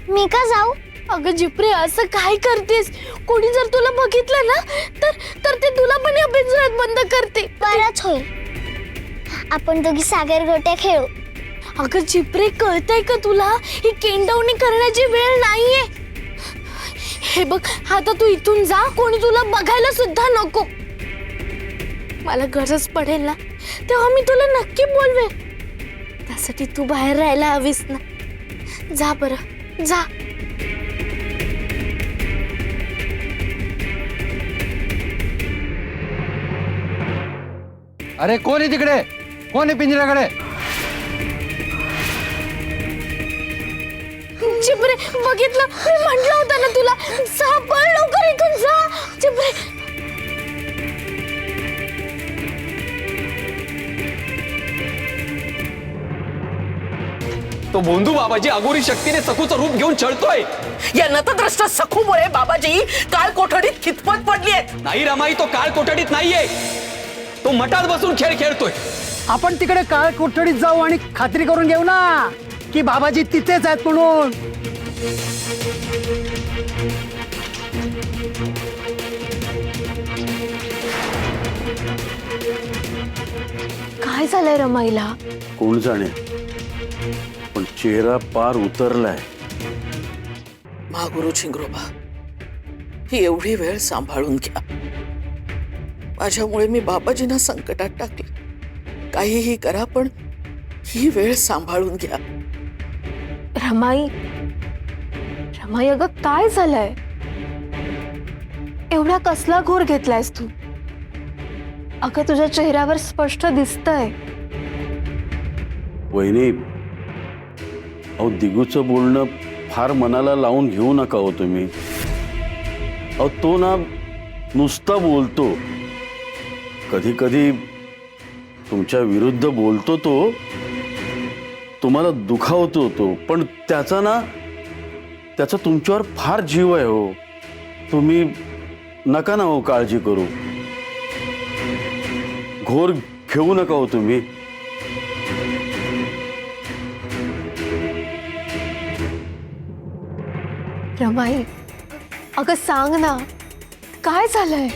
मी का जाऊ? अगं जिप्रे असं काय करतेस? कोणी जर तुला बघितलं ना तर ते तुला पण या पिंजऱ्यात बंद करते. बरंच होईल, आपण दोघी सागर गोट्या खेळू. अगं जिप्रे कळतंय का तुला? ही केंडवणी करण्याची वेळ नाहीये. हे बघ आता तू इथून जा, कोणी तुला बघायला सुद्धा नको. मला गरज पडेल ना तेव्हा मी तुला नक्की बोलवे. त्यासाठी तू बाहेर राहायला हवीस ना. जा बरं जा. अरे कोण आहे तिकडे? कोण आहे पिंजऱ्याकडे? चिपरे बघितलं, मी म्हटलं होतं ना तुला, जा पळ लवकर इथून जा. चिपरे तो भोंदू बाबाजी अघोरी शक्तीने सखूचं रूप घेऊन चळतोय. या नतद्रष्ट सखूमुळे बाबाजी काळ कोठडीत खितपत पडली आहेत. नाही रमाई, तो काळ कोठडीत नाहीये, तो मठात बसून खेळ खेळतोय. आपण तिकडे काळ कोठडीत जाऊ आणि खात्री करून घेऊ ना की बाबाजी तिथेच आहेत म्हणून. काय झालंय रमाईला? कोण जाणे, पण चेहरा पार उतरलाय. महागुरु चिंगरोबा, ही एवढी वेळ सांभाळून घ्या. माझ्यामुळे मी बाबाजींना संकटात टाकले. काहीही करा पण ही वेळ सांभाळून घ्या. रमाई रमाई अगं काय झालंय? एवढा कसला घोर घेतलायस तू? अगं तुझ्या चेहऱ्यावर स्पष्ट दिसतंय. वहिनी, अहो दिगूचं बोलणं फार मनाला लावून घेऊ नका हो तुम्ही. अहो तो ना नुसता बोलतो, कधी कधी तुमच्या विरुद्ध बोलतो, तो तुम्हाला दुखावतो तो, पण त्याचा तुमच्यावर फार जीव आहे हो. तुम्ही नका ना हो काळजी करू, घोर घेऊ नका हो तुम्ही. रमाई अगं सांग ना, काय झालंय?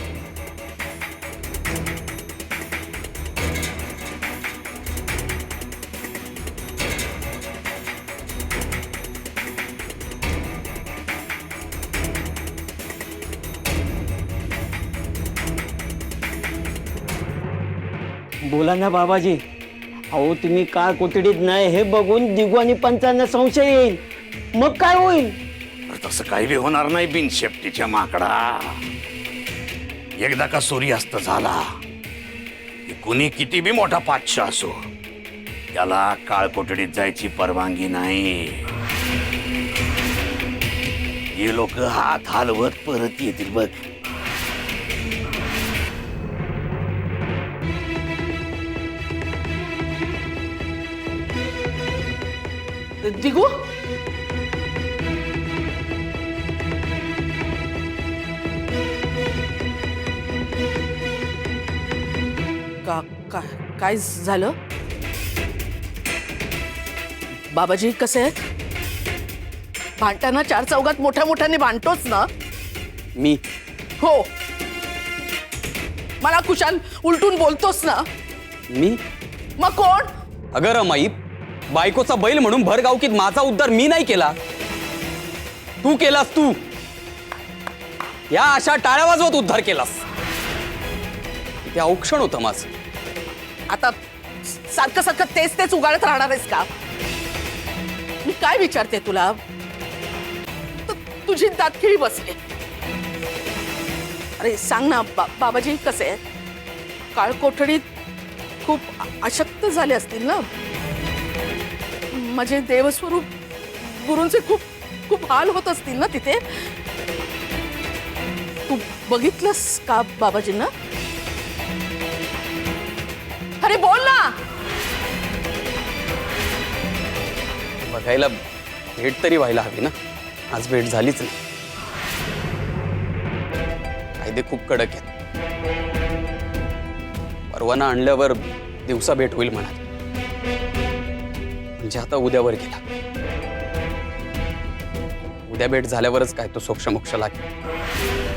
बोला ना बाबाजी. अहो तुम्ही काळ कोठडीत नाही हे बघून दिगू आणि पंचांना संशय येईल, मग काय होईल? तसं काही बी होणार नाही बिनशेपटीच्या माकडा. एकदा का सूर्यास्त झाला की कुणी किती बी मोठा पातशाह असो, त्याला काळ कोठडीत जायची परवानगी नाही. हे लोक हात हलवत परत येतील बघ. दिगू, काय झालं? बाबाजी कसे आहेत? भांडताना चार चौघात मोठ्या मोठ्याने भांडतोच ना? मी हो. मला कुशाल उलटून बोलतोस ना? मी मग कोण? अगं रमाई, बायकोचा बैल म्हणून भरगावकीत माझा उद्धार मी नाही केला, तू केलास. तू या अशा टाळ्या वाजवत उद्धार केलास. ते औक्षण होतं माझं. आता सारखं सारखं तेच उगाळत राहणार आहेस का? मी काय विचारते तुला? तुझी दातखिळी बसली. अरे सांग ना, बाबाजी कसे आहेत? काळ कोठडीत खूप अशक्त झाले असतील ना? माझे देवस्वरूप गुरूंचे खूप खूप हाल होत असतील ना तिथे? तू बघितलंस का बाबाजींना? अरे बोल ना. बघायला भेट तरी व्हायला हवी ना. आज भेट झालीच नाही. कायदे खूप कडक आहेत. परवाना आणल्यावर दिवसा भेट होईल म्हणाले, म्हणजे आता उद्यावर गेला. उद्या भेट झाल्यावरच काय तो सोक्ष मोक्ष लागेल.